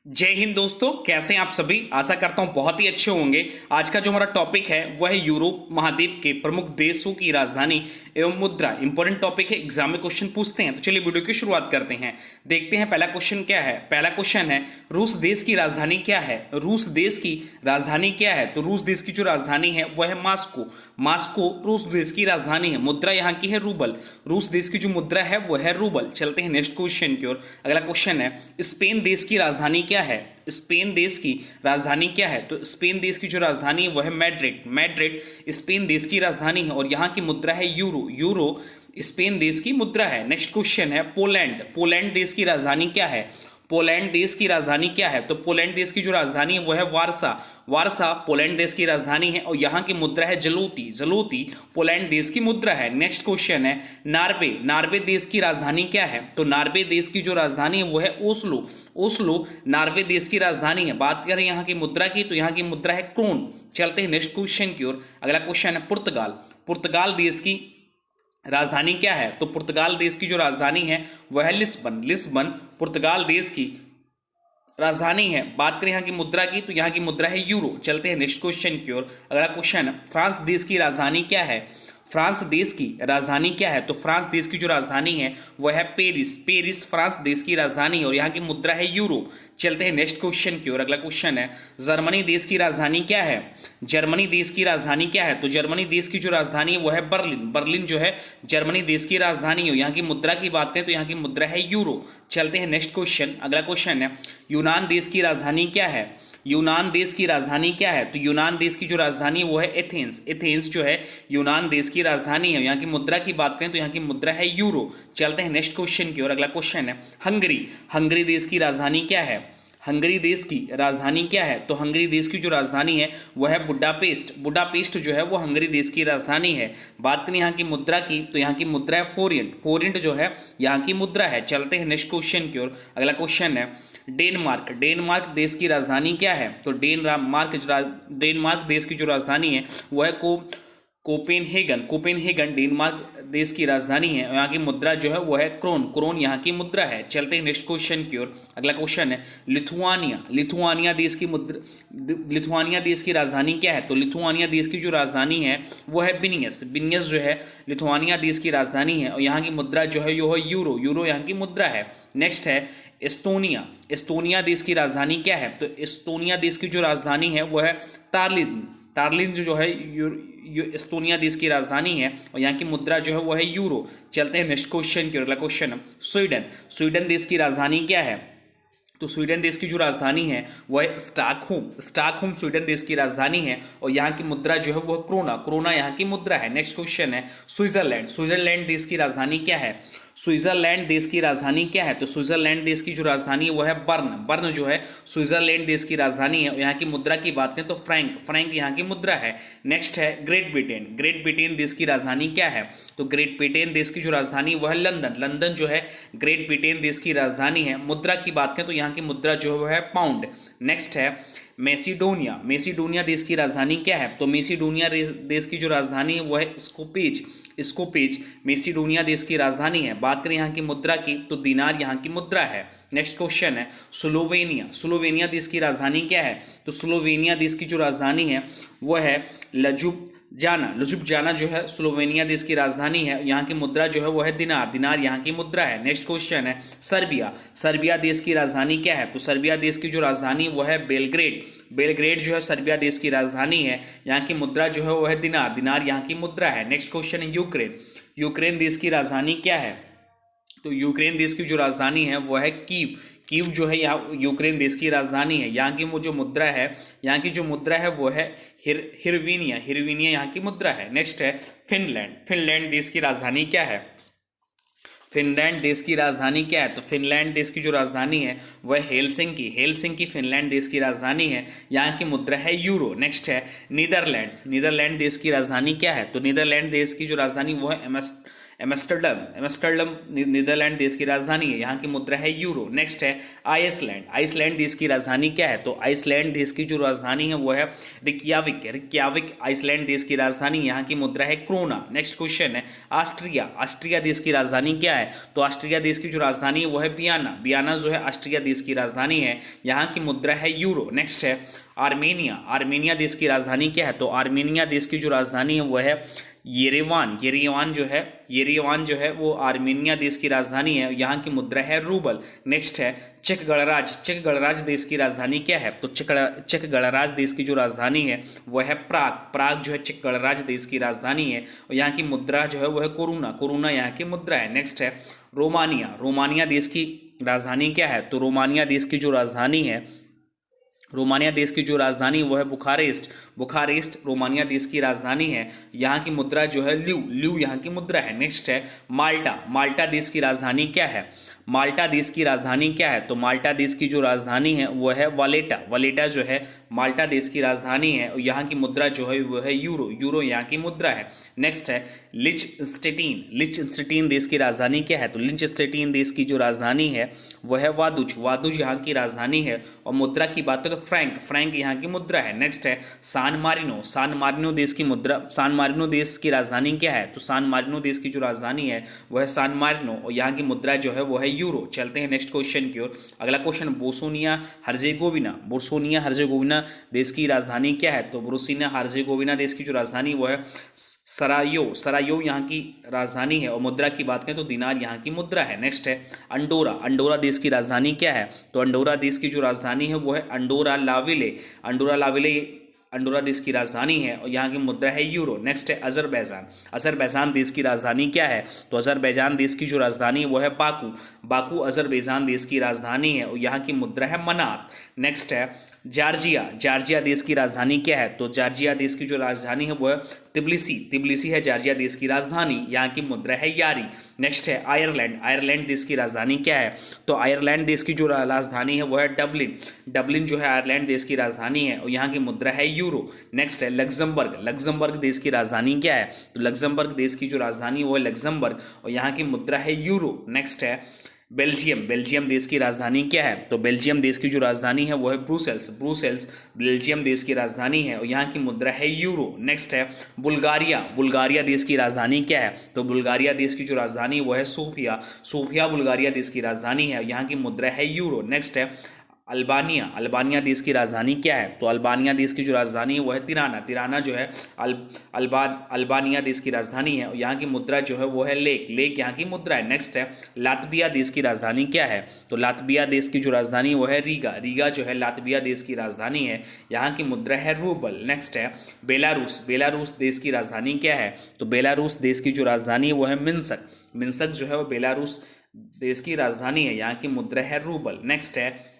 जय हिंद दोस्तों, कैसे हैं आप सभी। आशा करता हूं बहुत ही अच्छे होंगे। आज का जो हमारा टॉपिक है वह है यूरोप महाद्वीप के प्रमुख देशों की राजधानी एवं मुद्रा। इंपॉर्टेंट टॉपिक है, एग्जाम में क्वेश्चन पूछते हैं। तो चलिए वीडियो की शुरुआत करते हैं। देखते हैं पहला क्वेश्चन क्या है। पहला क्वेश्चन है, रूस देश की राजधानी क्या है। रूस देश की राजधानी क्या है। तो रूस देश की जो राजधानी है वह है मास्को। मास्को रूस देश की राजधानी है। मुद्रा यहाँ की है रूबल। रूस देश की जो मुद्रा है वह है रूबल। चलते हैं नेक्स्ट क्वेश्चन की ओर। अगला क्वेश्चन है, स्पेन देश की राजधानी क्या है। स्पेन देश की राजधानी क्या है। तो स्पेन देश की जो राजधानी है वह है मैड्रिड। मैड्रिड स्पेन देश की राजधानी है और यहाँ की मुद्रा है यूरो। यूरो स्पेन देश की मुद्रा है। नेक्स्ट क्वेश्चन है, पोलैंड। पोलैंड देश की राजधानी क्या है। पोलैंड देश की राजधानी क्या है। तो पोलैंड देश की जो राजधानी है वह है वारसा। वारसा पोलैंड देश की राजधानी है और यहाँ की मुद्रा है जलोती। जलोती पोलैंड देश की मुद्रा है। नेक्स्ट क्वेश्चन है, नार्वे। नार्वे देश की राजधानी क्या है। तो नार्वे देश की जो राजधानी है वह है ओस्लो। ओस्लो नार्वे देश की राजधानी है। बात करें यहाँ की मुद्रा की तो यहाँ की मुद्रा है क्रोन। चलते हैं नेक्स्ट क्वेश्चन की ओर। अगला क्वेश्चन है, पुर्तगाल। पुर्तगाल देश की राजधानी क्या है। तो पुर्तगाल देश की जो राजधानी है वह है लिस्बन। लिस्बन पुर्तगाल देश की राजधानी है। बात करें यहाँ की मुद्रा की तो यहाँ की मुद्रा है यूरो। चलते हैं नेक्स्ट क्वेश्चन की ओर। अगला क्वेश्चन, फ्रांस देश की राजधानी क्या है। फ्रांस देश की राजधानी क्या है। तो फ्रांस देश की जो राजधानी है वह है पेरिस। पेरिस फ्रांस देश की राजधानी है और यहाँ की मुद्रा है यूरो। चलते हैं नेक्स्ट क्वेश्चन की ओर। अगला क्वेश्चन है, जर्मनी देश की राजधानी क्या है। जर्मनी देश की राजधानी क्या है। तो जर्मनी देश की जो राजधानी है वह है बर्लिन। बर्लिन जो है जर्मनी देश की राजधानी है। यहाँ की मुद्रा की बात करें तो यहाँ की मुद्रा है यूरो। चलते हैं नेक्स्ट क्वेश्चन। अगला क्वेश्चन है, यूनान देश की राजधानी क्या है। यूनान देश की राजधानी क्या है। तो यूनान देश की जो राजधानी है वो है एथेंस। एथेंस जो है यूनान देश की राजधानी है। यहाँ की मुद्रा की बात करें तो यहाँ की मुद्रा है यूरो। चलते हैं नेक्स्ट क्वेश्चन की ओर। अगला क्वेश्चन है, हंगरी। हंगरी देश की राजधानी क्या है। हंगरी देश की राजधानी क्या है। तो हंगरी देश की जो राजधानी है वह है बुडापेस्ट। बुडापेस्ट जो है वो हंगरी देश की राजधानी है। बात करें यहाँ की मुद्रा की तो यहाँ की मुद्रा है फोरियंट। फोरियंट जो है यहाँ की मुद्रा है। चलते हैं नेक्स्ट क्वेश्चन की ओर। अगला क्वेश्चन है, डेनमार्क। डेनमार्क देश की राजधानी क्या है। तो डेनमार्क देश की जो राजधानी है वह है कोपेनहेगन। कोपेनहेगन डेनमार्क देश की राजधानी है। यहाँ की मुद्रा जो है वह है क्रोन। क्रोन यहाँ की मुद्रा है। चलते हैं नेक्स्ट क्वेश्चन की ओर। अगला क्वेश्चन है, लिथुआनिया। लिथुआनिया देश की मुद्रा, लिथुआनिया देश की राजधानी क्या है। तो लिथुआनिया देश की जो राजधानी है वह है विनियस। विनियस जो है लिथुआनिया देश की राजधानी है और यहाँ की मुद्रा जो है यो है यूरो। यूरो यहाँ की मुद्रा है। नेक्स्ट है, एस्तोनिया। एस्तोनिया देश की राजधानी क्या है। तो एस्तोनिया देश की जो राजधानी है वह है तार्लिन। तार्लिन जो है एस्तोनिया देश की राजधानी है और यहाँ की मुद्रा जो है वह है यूरो। चलते हैं नेक्स्ट क्वेश्चन की। अगला क्वेश्चन, स्वीडन। स्वीडन देश की राजधानी क्या है। तो स्वीडन देश की जो राजधानी है वह है स्टॉकहोम। स्टॉकहोम स्वीडन देश की राजधानी है और यहाँ की मुद्रा जो है वह क्रोना। क्रोना यहाँ की मुद्रा है। नेक्स्ट क्वेश्चन है, स्विट्जरलैंड। स्विट्जरलैंड देश की राजधानी क्या है। स्विट्जरलैंड देश की राजधानी क्या है। तो स्विट्जरलैंड देश की जो राजधानी है वह है बर्न। बर्न जो है स्विट्जरलैंड देश की राजधानी है और यहाँ की मुद्रा की बात करें तो फ्रैंक। फ्रैंक यहाँ की मुद्रा है। नेक्स्ट है, ग्रेट ब्रिटेन। ग्रेट ब्रिटेन देश की राजधानी क्या है। तो ग्रेट ब्रिटेन देश की जो राजधानी वह है लंदन। लंदन जो है ग्रेट ब्रिटेन देश की राजधानी है। मुद्रा की बात करें तो यहाँ की मुद्रा जो है वह है पाउंड। नेक्स्ट है, मैसिडोनिया। मैसिडोनिया देश की राजधानी क्या है। तो मैसिडोनिया देश की जो राजधानी है वह है स्कोपेज। स्कोपेज मैसिडोनिया देश की राजधानी है। बात करें यहाँ की मुद्रा की तो दिनार यहाँ की मुद्रा है। नेक्स्ट क्वेश्चन है, स्लोवेनिया। स्लोवेनिया देश की राजधानी क्या है। तो स्लोवेनिया देश की जो राजधानी है वह है लजुब्जाना। लजुब्जाना जो है स्लोवेनिया देश की राजधानी है। यहाँ की मुद्रा जो है वह है दिनार। दिनार यहाँ की मुद्रा है। नेक्स्ट क्वेश्चन है, सर्बिया। सर्बिया देश की राजधानी क्या है। तो सर्बिया देश की जो राजधानी वह है बेलग्रेड। बेलग्रेड जो है सर्बिया देश की राजधानी है। यहाँ की मुद्रा जो है वह है दिनार। दिनार यहाँ की मुद्रा है। नेक्स्ट क्वेश्चन है, यूक्रेन। यूक्रेन देश की राजधानी क्या है। तो यूक्रेन देश की जो राजधानी है वह है कीव। कीव जो है यहाँ यूक्रेन देश की राजधानी है। यहाँ की वो जो मुद्रा है, यहाँ की जो मुद्रा है वो है हिरवीनिया। हिरवीनिया यहाँ की मुद्रा है। नेक्स्ट है, फिनलैंड। फिनलैंड देश की राजधानी क्या है। फिनलैंड देश की राजधानी क्या है। तो फिनलैंड देश की जो राजधानी है वह हेलसिंकी। हेलसिंकी फिनलैंड देश की राजधानी है। यहाँ की मुद्रा है यूरो। नेक्स्ट है, नीदरलैंड्स। नीदरलैंड देश की राजधानी क्या है। तो नीदरलैंड देश की जो राजधानी वो है एम्स्टर्डम, एम्स्टर्डम नीदरलैंड देश की राजधानी है, यहाँ की मुद्रा है यूरो। नेक्स्ट है आइसलैंड, आइसलैंड देश की राजधानी क्या है? तो आइसलैंड देश की जो राजधानी है वो है रिक्याविक, रिक्याविक आइसलैंड देश की राजधानी, यहाँ की मुद्रा है क्रोना। नेक्स्ट क्वेश्चन है ऑस्ट्रिया, ऑस्ट्रिया देश की राजधानी क्या है? तो ऑस्ट्रिया देश की जो राजधानी है वो है वियना, वियना जो है ऑस्ट्रिया देश की राजधानी है, यहाँ की मुद्रा है यूरो। नेक्स्ट है आर्मेनिया, आर्मेनिया देश की राजधानी क्या है? तो आर्मेनिया देश की जो राजधानी है वो है येरेवान, येरेवान जो है वो आर्मेनिया देश की राजधानी है, यहाँ की मुद्रा है रूबल। नेक्स्ट है चेक गणराज्य, चेक गणराज्य देश की राजधानी क्या है? तो चेक गणराज्य देश की जो राजधानी है वो है प्राग, प्राग जो है चेक गणराज्य देश की राजधानी है, और यहाँ की मुद्रा जो है वो है कोरोना, कोरोना यहाँ की मुद्रा है। नेक्स्ट है रोमानिया, रोमानिया देश की राजधानी क्या है? तो रोमानिया देश की जो राजधानी है, रोमानिया देश की जो राजधानी वो है बुखारेस्ट, बुखारेस्ट रोमानिया देश की राजधानी है, यहाँ की मुद्रा जो है ल्यू, ल्यू यहाँ की मुद्रा है। नेक्स्ट है माल्टा, माल्टा देश की राजधानी क्या है? माल्टा देश की राजधानी क्या है? तो माल्टा देश की जो राजधानी है वो है वालेटा, वालेटा जो है माल्टा देश की राजधानी है, और यहाँ की मुद्रा जो है वो है यूरो, यूरो यहाँ की मुद्रा है। नेक्स्ट है लिचस्टेटीन, लिचस्टेटीन देश की राजधानी क्या है? तो लिचस्टेटीन देश की जो राजधानी है वो है वादुज, वादुज यहाँ की राजधानी है, और मुद्रा की बात करें तो फ्रैंक, फ्रैंक यहाँ की मुद्रा है। नेक्स्ट है सान मारिनो, सान मारिनो देश की मुद्रा, सान मारिनो देश की राजधानी क्या है? तो सान मारिनो देश की जो राजधानी है वो है सान मारिनो, और यहाँ की मुद्रा जो है वो है यूरो। चलते हैं नेक्स्ट क्वेश्चन की ओर। अगला question Bosnia Herzegovina, Bosnia Herzegovina देश की राजधानी क्या है? तो बोस्निया हर्जेगोविना देश की जो राजधानी वो है सरायो, सरायो यहाँ की राजधानी है, और मुद्रा की बात करें तो दिनार यहाँ की मुद्रा है। नेक्स्ट है अंडोरा, अंडोरा देश की राजधानी क्या है? तो अंडोरा देश की जो राजधानी है वो है Andorra la Vella, Andorra la Vella Andorra देश की राजधानी है, और यहाँ की मुद्रा है यूरो। नेक्स्ट है अजरबैजान, अजरबैजान देश की राजधानी क्या है? तो अजरबैजान देश की जो राजधानी है वो है बाकू, बाकू अजरबैजान देश की राजधानी है, और यहाँ की मुद्रा है मनात। नेक्स्ट है जॉर्जिया, जॉर्जिया देश की राजधानी क्या है? तो जॉर्जिया देश की जो राजधानी है वो है तिब्लिसी, तिब्लिसी है जॉर्जिया देश की राजधानी, यहाँ की मुद्रा है यारी। नेक्स्ट है आयरलैंड, आयरलैंड देश की राजधानी क्या है? तो आयरलैंड देश की जो राजधानी है वो है डबलिन, डबलिन जो है आयरलैंड देश की राजधानी है, और यहाँ की मुद्रा है यूरो। नेक्स्ट है लग्जमबर्ग, लग्जमबर्ग देश की राजधानी क्या है? तो लग्जमबर्ग देश की जो राजधानी है वो है लग्जमबर्ग, और यहाँ की मुद्रा है यूरो। नेक्स्ट है बेल्जियम, बेल्जियम देश की राजधानी क्या है? तो बेल्जियम देश की जो राजधानी है वो है ब्रुसेल्स, ब्रुसेल्स बेल्जियम देश की राजधानी है, और यहाँ की मुद्रा है यूरो। नेक्स्ट है बुल्गारिया, बुल्गारिया देश की राजधानी क्या है? तो बुल्गारिया देश की जो राजधानी वो है सोफिया, सोफिया बुल्गारिया देश की राजधानी है, यहाँ की मुद्रा है यूरो। नेक्स्ट है अल्बानिया, अल्बानिया देश की राजधानी क्या है? तो अल्बानिया देश की जो राजधानी है वो है तिराना, तिराना जो है अल्बानिया देश की राजधानी है, और यहाँ की मुद्रा जो है वो है लेक, लेक यहाँ की मुद्रा है। नेक्स्ट है लातविया देश की राजधानी क्या है? तो लातविया देश की जो राजधानी वो है रीगा, रीगा जो है लातविया देश की राजधानी है, यहाँ की मुद्रा है रूबल। नेक्स्ट है बेलारूस, बेलारूस देश की राजधानी क्या है? तो बेलारूस देश की जो राजधानी है वो है मिन्स्क, मिन्स्क जो है वो बेलारूस देश की राजधानी है, यहाँ की मुद्रा है रूबल। नेक्स्ट है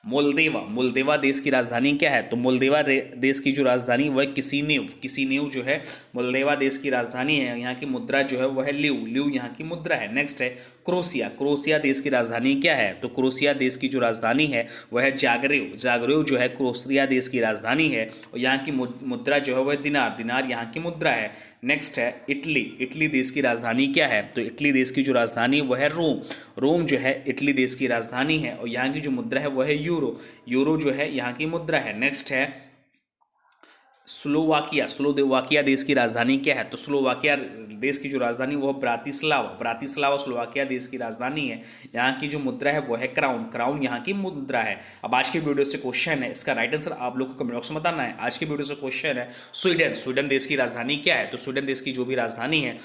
मोल्देवा, मोल्देवा देश की राजधानी क्या है? तो मोल्देवा देश की जो राजधानी वो है किसिनेव, किसिनेव जो है मोल्देवा देश की राजधानी है, यहाँ की मुद्रा जो है वो है ल्यू, ल्यू यहाँ की मुद्रा है। नेक्स्ट है क्रोशिया, क्रोशिया देश की राजधानी क्या है? तो क्रोशिया देश की जो राजधानी है वह है जागरेव, जागरेव जो है क्रोशिया देश की राजधानी है, और यहाँ की मुद्रा जो है वह दिनार, दिनार यहाँ की मुद्रा है। नेक्स्ट है इटली, इटली देश की राजधानी क्या है? तो इटली देश की जो राजधानी वह है रोम, रोम जो है इटली देश की राजधानी है, और यहाँ की जो मुद्रा है वह है यूरो, यूरो जो है यहाँ की मुद्रा है। नेक्स्ट है स्लोवाकिया, स्लोवाकिया देश की राजधानी क्या है? तो स्लोवाकिया देश की जो राजधानी वो ब्रातिस्लावा, ब्रातिस्लावा स्लोवाकिया देश की राजधानी है, यहाँ की जो मुद्रा है वो है क्राउन, क्राउन यहाँ की मुद्रा है। अब आज की वीडियो से क्वेश्चन है, इसका राइट आंसर आप लोग को कमेंट बॉक्स में बताना है। आज की वीडियो से क्वेश्चन है स्वीडन, स्वीडन देश की राजधानी क्या है? तो स्वीडन देश की जो भी राजधानी है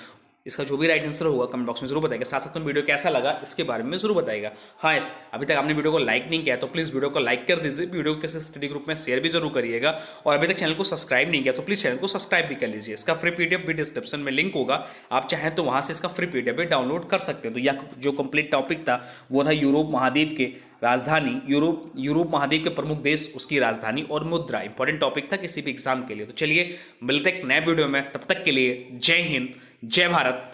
इसका जो भी राइट आंसर होगा कमेंट बॉक्स में जरूर बताइएगा। साथ साथ में वीडियो कैसा लगा इसके बारे में जरूर बताइएगा। हाँ, अभी तक आपने वीडियो को लाइक नहीं किया तो प्लीज़ वीडियो को लाइक कर दीजिए, वीडियो को किसी स्टडी ग्रुप में शेयर भी जरूर करिएगा, और अभी तक चैनल को सब्सक्राइब नहीं किया तो प्लीज़ चैनल को सब्सक्राइब भी कर लीजिए। इसका फ्री पीडीएफ भी डिस्क्रिप्शन में लिंक होगा, आप चाहें तो वहाँ से इसका फ्री पीडीएफ भी डाउनलोड कर सकते हैं। तो यह जो कंप्लीट टॉपिक था वो था यूरोप महाद्वीप के राजधानी, यूरोप महाद्वीप के प्रमुख देश, उसकी राजधानी और मुद्रा। इंपॉर्टेंट टॉपिक था किसी भी एग्जाम के लिए। तो चलिए मिलते हैं एक नए वीडियो में, तब तक के लिए जय हिंद, जय भारत,